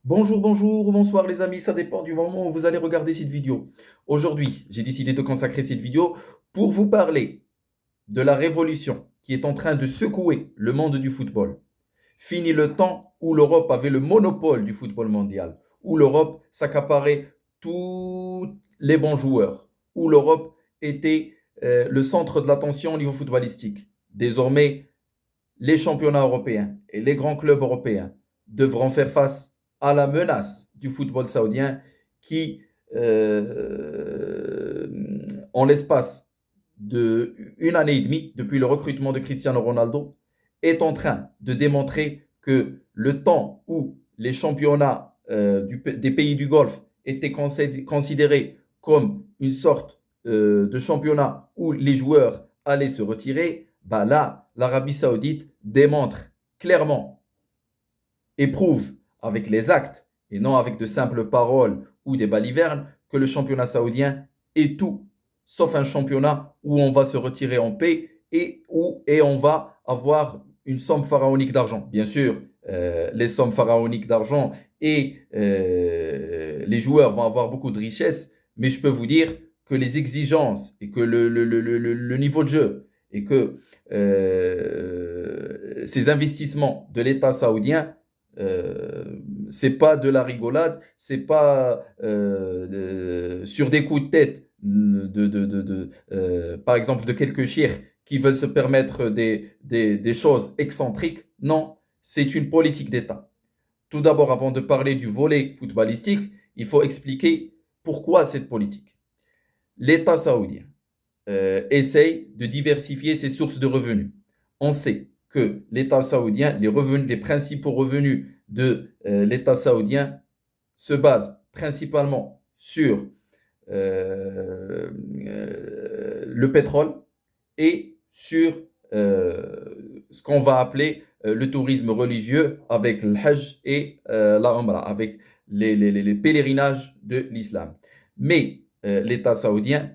Bonjour, bonjour, bonsoir les amis, ça dépend du moment où vous allez regarder cette vidéo. Aujourd'hui, j'ai décidé de consacrer cette vidéo pour vous parler de la révolution qui est en train de secouer le monde du football. Fini le temps où l'Europe avait le monopole du football mondial, où l'Europe s'accaparait tous les bons joueurs, où l'Europe était le centre de l'attention au niveau footballistique. Désormais, les championnats européens et les grands clubs européens devront faire face à la menace du football saoudien qui, euh, en l'espace d'une année et demie, depuis le recrutement de Cristiano Ronaldo, est en train de démontrer que le temps où les championnats des pays du Golfe étaient considérés comme une sorte de championnat où les joueurs allaient se retirer, bah là, l'Arabie Saoudite démontre clairement et prouve avec les actes et non avec de simples paroles ou des balivernes que le championnat saoudien est tout sauf un championnat où on va se retirer en paix et on va avoir une somme pharaonique d'argent. Bien sûr, les sommes pharaoniques d'argent et les joueurs vont avoir beaucoup de richesses, mais je peux vous dire que les exigences et que le niveau de jeu et que ces investissements de l'État saoudien, c'est pas de la rigolade, c'est pas sur des coups de tête, par exemple de quelques chirs qui veulent se permettre des choses excentriques. Non, c'est une politique d'État. Tout d'abord, avant de parler du volet footballistique, il faut expliquer pourquoi cette politique. L'État saoudien essaye de diversifier ses sources de revenus. On sait que l'État saoudien, les principaux revenus de l'État saoudien se basent principalement sur le pétrole et sur ce qu'on va appeler le tourisme religieux avec le Hajj et la Umrah, avec les pèlerinages de l'islam. Mais l'État saoudien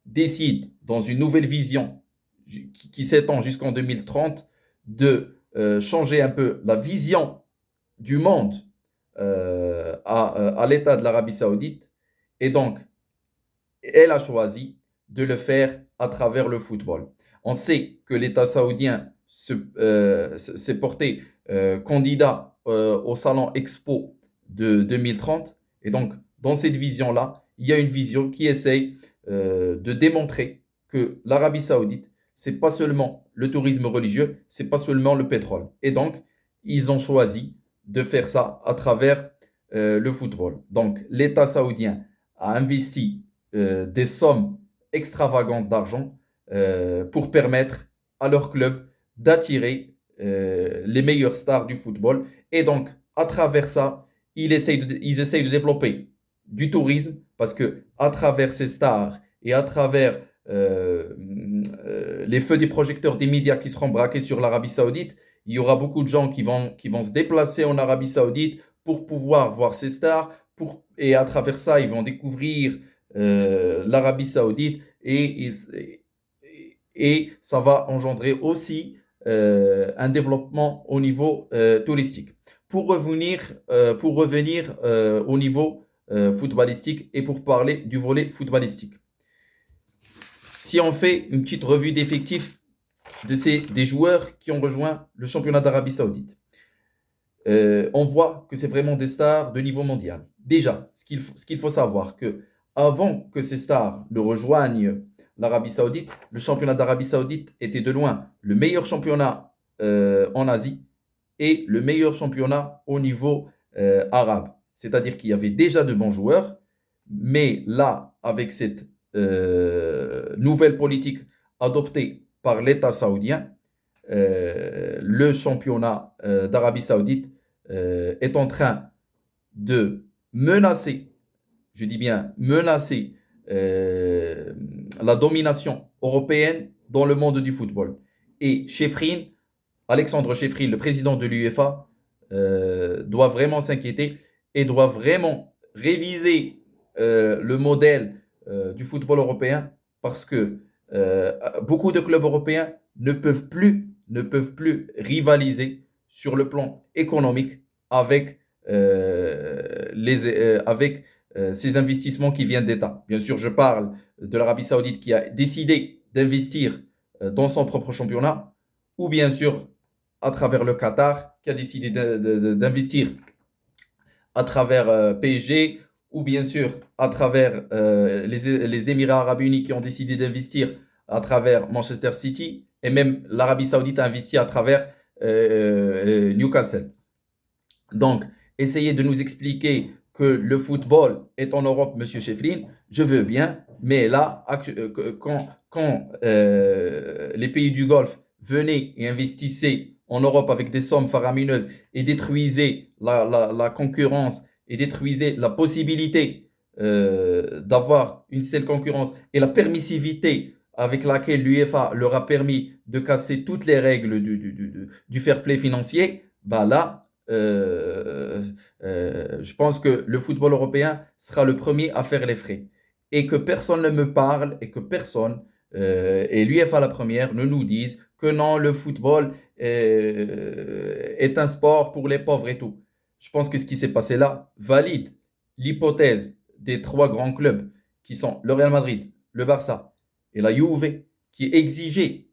décide, dans une nouvelle vision qui s'étend jusqu'en 2030, de changer un peu la vision du monde à l'État de l'Arabie saoudite. Et donc, elle a choisi de le faire à travers le football. On sait que l'État saoudien s'est porté candidat au Salon Expo de 2030. Et donc, dans cette vision-là, il y a une vision qui essaye de démontrer que l'Arabie saoudite, c'est pas seulement le tourisme religieux, c'est pas seulement le pétrole. Et donc, ils ont choisi de faire ça à travers le football. Donc, l'État saoudien a investi des sommes extravagantes d'argent pour permettre à leur club d'attirer les meilleures stars du football. Et donc, à travers ça, ils essayent de développer du tourisme parce que à travers ces stars et à travers les feux des projecteurs des médias qui seront braqués sur l'Arabie Saoudite, il y aura beaucoup de gens qui vont se déplacer en Arabie Saoudite pour pouvoir voir ces stars. Et à travers ça, ils vont découvrir l'Arabie Saoudite et ça va engendrer aussi un développement au niveau touristique. Pour revenir au niveau footballistique et pour parler du volet footballistique. Si on fait une petite revue d'effectifs des joueurs qui ont rejoint le championnat d'Arabie Saoudite, on voit que c'est vraiment des stars de niveau mondial. Déjà, ce qu'il faut savoir, que avant que ces stars ne rejoignent l'Arabie Saoudite, le championnat d'Arabie Saoudite était de loin le meilleur championnat en Asie et le meilleur championnat au niveau arabe. C'est-à-dire qu'il y avait déjà de bons joueurs, mais là, avec cette nouvelle politique adoptée par l'État saoudien, le championnat d'Arabie Saoudite est en train de menacer, je dis bien menacer, la domination européenne dans le monde du football. Et Chefrin, Alexandre Chefrin, le président de l'UEFA, doit vraiment s'inquiéter et doit vraiment réviser le modèle du football européen parce que beaucoup de clubs européens ne peuvent plus rivaliser sur le plan économique avec avec ces investissements qui viennent d'État. Bien sûr, je parle de l'Arabie Saoudite qui a décidé d'investir dans son propre championnat, ou bien sûr à travers le Qatar qui a décidé d'investir à travers PSG, ou bien sûr à travers les Émirats arabes unis qui ont décidé d'investir à travers Manchester City, et même l'Arabie saoudite a investi à travers Newcastle. Donc, essayez de nous expliquer que le football est en Europe, Monsieur Shefflin, je veux bien, mais là, quand les pays du Golfe venaient et investissaient en Europe avec des sommes faramineuses et détruisaient la concurrence et détruisaient la possibilité d'avoir une saine concurrence et la permissivité avec laquelle l'UEFA leur a permis de casser toutes les règles du fair play financier, bah là, je pense que le football européen sera le premier à faire les frais. Et que personne ne me parle et que personne, et l'UEFA la première, ne nous dise que non, le football est un sport pour les pauvres et tout. Je pense que ce qui s'est passé là valide l'hypothèse des trois grands clubs qui sont le Real Madrid, le Barça et la Juve qui exigeait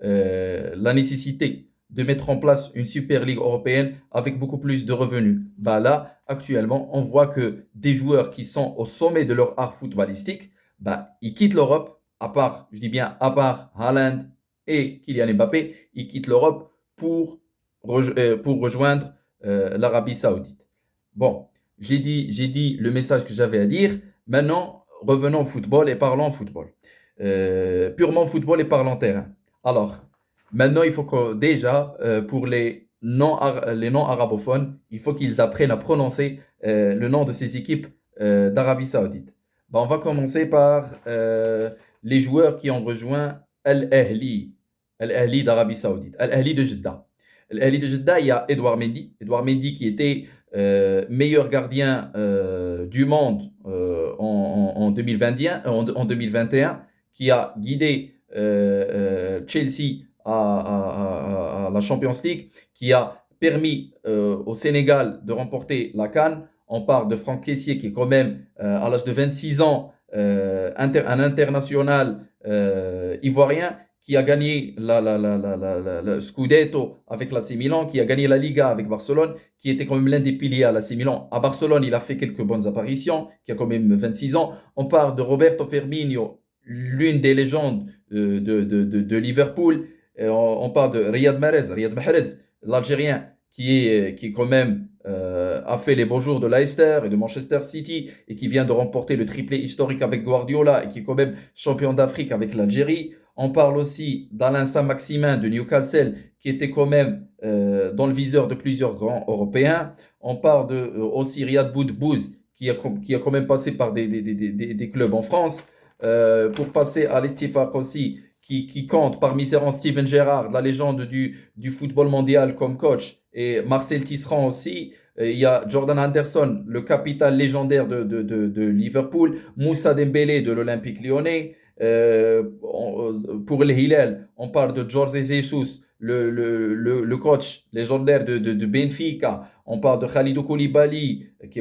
la nécessité de mettre en place une Super Ligue européenne avec beaucoup plus de revenus. Bah là, actuellement, on voit que des joueurs qui sont au sommet de leur art footballistique, bah, ils quittent l'Europe, à part, je dis bien à part Haaland et Kylian Mbappé, ils quittent l'Europe pour rejoindre l'Arabie Saoudite. Bon, j'ai dit le message que j'avais à dire. Maintenant, revenons au football et parlons football. Purement football et parlons terrain. Alors, maintenant, il faut que déjà, pour les non-arabophones, il faut qu'ils apprennent à prononcer le nom de ces équipes d'Arabie Saoudite. Ben, on va commencer par les joueurs qui ont rejoint Al-Ahli. Al-Ahli d'Arabie Saoudite. Al-Ahli de Jeddah. Al-Ahli de Jeddah, il y a Edouard Mendy. Edouard Mendy qui était meilleur gardien du monde en 2021, en 2021, qui a guidé Chelsea à la Champions League, qui a permis au Sénégal de remporter la CAN. On parle de Franck Kessié qui est quand même à l'âge de 26 ans un international ivoirien qui a gagné le Scudetto avec l'AC Milan, qui a gagné la Liga avec Barcelone, qui était quand même l'un des piliers à l'AC Milan. À Barcelone, il a fait quelques bonnes apparitions, qui a quand même 26 ans. On parle de Roberto Firmino, l'une des légendes de Liverpool. On parle de Riyad Mahrez, l'Algérien, qui quand même a fait les beaux jours de Leicester et de Manchester City et qui vient de remporter le triplé historique avec Guardiola et qui est quand même champion d'Afrique avec l'Algérie. On parle aussi d'Alain Saint-Maximin de Newcastle qui était quand même dans le viseur de plusieurs grands Européens. On parle aussi Riyad Boudbouz qui a quand même passé par des clubs en France. Pour passer à l'Ettifaq aussi, qui compte parmi ses rangs Steven Gerrard, la légende du football mondial comme coach, et Marcel Tisserand aussi. Il y a Jordan Henderson, le capitaine légendaire de Liverpool, Moussa Dembélé de l'Olympique Lyonnais. Pour les Hilal, on parle de Jorge Jesus, le coach légendaire de Benfica. On parle de Khalidou Koulibaly, qui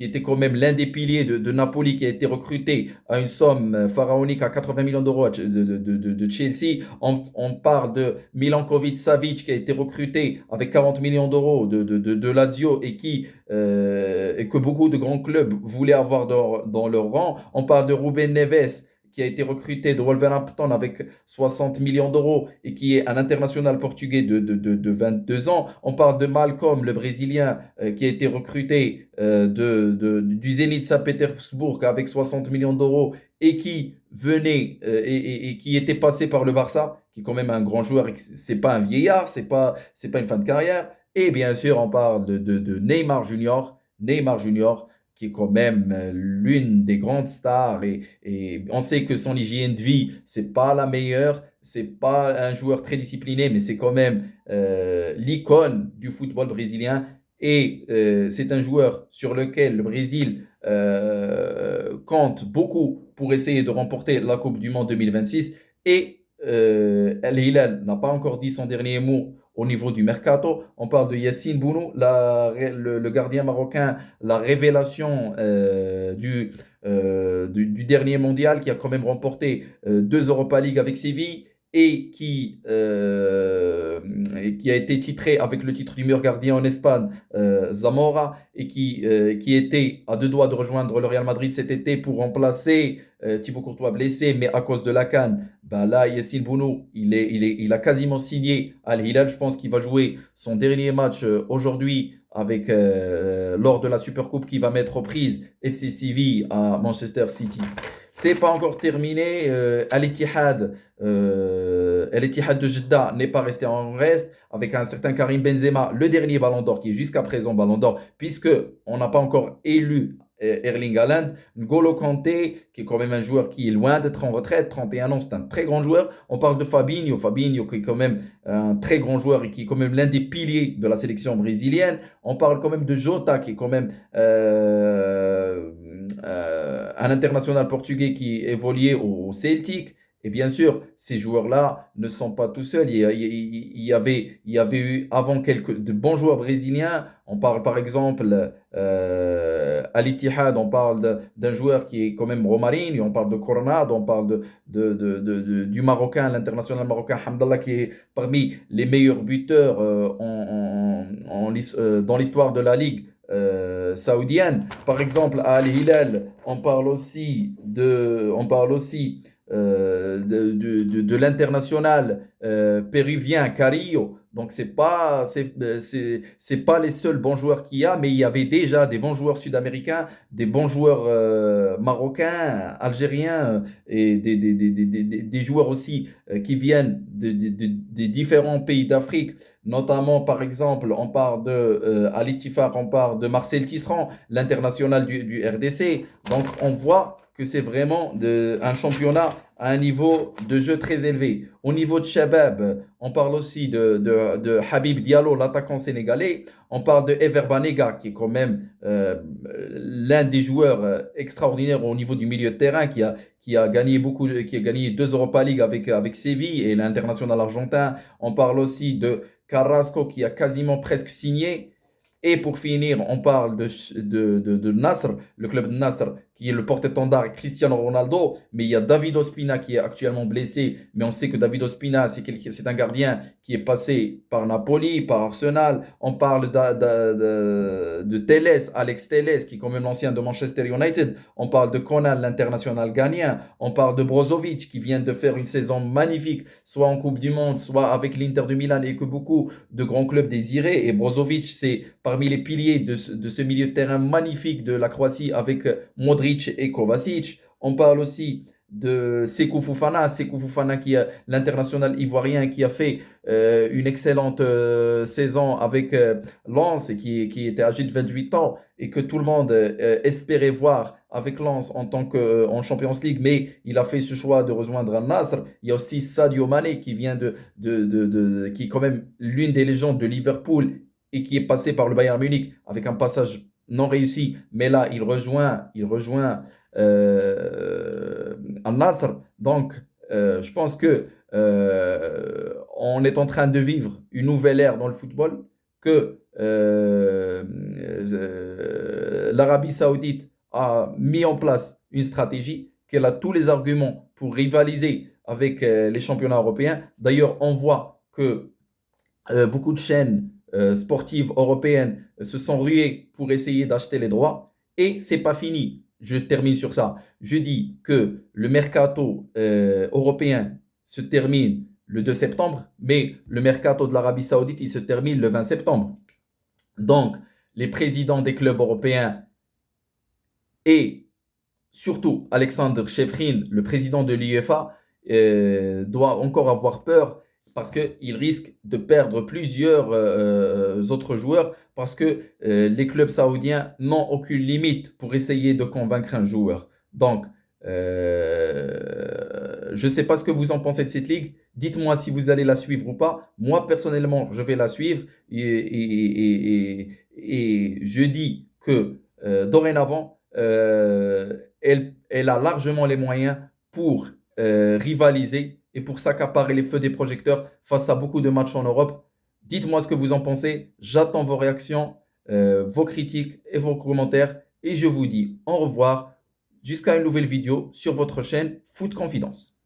était quand même l'un des piliers de Napoli, qui a été recruté à une somme pharaonique à 80 millions d'euros de Chelsea. On parle de Milankovic Savic, qui a été recruté avec 40 millions d'euros de Lazio et que beaucoup de grands clubs voulaient avoir dans leur rang. On parle de Ruben Neves, qui a été recruté de Wolverhampton avec 60 millions d'euros et qui est un international portugais de 22 ans. On parle de Malcolm, le Brésilien, qui a été recruté du Zénith Saint-Pétersbourg avec 60 millions d'euros et qui venait et qui était passé par le Barça, qui est quand même un grand joueur. C'est pas un vieillard, c'est pas une fin de carrière. Et bien sûr, on parle de Neymar Junior. Neymar Junior, qui est quand même l'une des grandes stars et on sait que son hygiène de vie, c'est pas la meilleure, c'est pas un joueur très discipliné, mais c'est quand même l'icône du football brésilien et c'est un joueur sur lequel le Brésil compte beaucoup pour essayer de remporter la Coupe du Monde 2026 et Al Hilal n'a pas encore dit son dernier mot au niveau du mercato. On parle de Yassine Bounou, le gardien marocain, la révélation du dernier mondial qui a quand même remporté 2 Europa League avec Séville et qui a été titré avec le titre du meilleur gardien en Espagne, Zamora, et qui était à 2 doigts de rejoindre le Real Madrid cet été pour remplacer Thibaut Courtois blessé, mais à cause de la CAN, ben là, Yassine Bounou, il a quasiment signé à Al Hilal. Je pense qu'il va jouer son dernier match aujourd'hui lors de la Supercoupe qui va mettre aux prises FC Séville à Manchester City. C'est pas encore terminé. Al-Ittihad de Jeddah n'est pas resté en reste avec un certain Karim Benzema, le dernier Ballon d'Or qui est jusqu'à présent Ballon d'Or, puisque on n'a pas encore élu Erling Haaland. N'Golo Kanté, qui est quand même un joueur qui est loin d'être en retraite, 31 ans, c'est un très grand joueur. On parle de Fabinho qui est quand même un très grand joueur et qui est quand même l'un des piliers de la sélection brésilienne. On parle quand même de Jota, qui est quand même un international portugais qui évoluait au Celtic. Et bien sûr, ces joueurs-là ne sont pas tout seuls. Il y avait eu avant quelques de bons joueurs brésiliens. On parle par exemple à l'Ittihad, on parle d'un joueur qui est quand même Romarinho, on parle de Coronado, on parle du Marocain, l'international marocain Hamdallah, qui est parmi les meilleurs buteurs dans l'histoire de la Ligue saoudienne. Par exemple, à Al Hilal, on parle aussi de l'international péruvien Carillo. Donc, c'est pas les seuls bons joueurs qu'il y a, mais il y avait déjà des bons joueurs sud-américains, des bons joueurs marocains, algériens et des joueurs aussi qui viennent des différents pays d'Afrique. Notamment, par exemple, on parle de Al Ittifaq, on parle de Marcel Tisserand, l'international du RDC. Donc, on voit que c'est vraiment un championnat à un niveau de jeu très élevé. Au niveau de Shabab, on parle aussi de Habib Diallo, l'attaquant sénégalais. On parle de Ever Banega, qui est quand même l'un des joueurs extraordinaires au niveau du milieu de terrain, qui a gagné 2 Europa League avec Séville et l'international argentin. On parle aussi de Carrasco, qui a quasiment presque signé. Et pour finir, on parle de Nasr, le club de Nasr, qui est le porte-étendard Cristiano Ronaldo. Mais il y a David Ospina qui est actuellement blessé. Mais on sait que David Ospina, c'est un gardien qui est passé par Napoli, par Arsenal. On parle de Telles, Alex Telles, qui est quand même l'ancien de Manchester United. On parle de Conan, l'international ghanéen. On parle de Brozovic, qui vient de faire une saison magnifique, soit en Coupe du Monde, soit avec l'Inter de Milan, et que beaucoup de grands clubs désiraient. Et Brozovic, c'est parmi les piliers de ce milieu de terrain magnifique de la Croatie avec Modric et Kovacic. On parle aussi de Sékou Fofana qui est l'international ivoirien qui a fait une excellente saison avec Lens et qui était âgé de 28 ans et que tout le monde espérait voir avec Lens en Champions League, mais il a fait ce choix de rejoindre Al-Nassr. Il y a aussi Sadio Mané qui vient qui est quand même l'une des légendes de Liverpool et qui est passé par le Bayern Munich avec un passage non réussi, mais là il rejoint Al-Nassr. Donc je pense que on est en train de vivre une nouvelle ère dans le football, que l'Arabie Saoudite a mis en place une stratégie, qu'elle a tous les arguments pour rivaliser avec les championnats européens. D'ailleurs, on voit que beaucoup de chaînes sportives européennes se sont ruées pour essayer d'acheter les droits. Et c'est pas fini. Je termine sur ça. Je dis que le mercato européen se termine le 2 septembre, mais le mercato de l'Arabie Saoudite, il se termine le 20 septembre. Donc, les présidents des clubs européens et surtout Alexander Chefrin, le président de l'UEFA, doit encore avoir peur parce qu'il risque de perdre plusieurs autres joueurs parce que les clubs saoudiens n'ont aucune limite pour essayer de convaincre un joueur. Donc, je ne sais pas ce que vous en pensez de cette ligue. Dites-moi si vous allez la suivre ou pas. Moi, personnellement, je vais la suivre et je dis que dorénavant, elle a largement les moyens pour rivaliser et pour s'accaparer les feux des projecteurs face à beaucoup de matchs en Europe. Dites-moi ce que vous en pensez. J'attends vos réactions, vos critiques et vos commentaires. Et je vous dis au revoir jusqu'à une nouvelle vidéo sur votre chaîne Foot Confidence.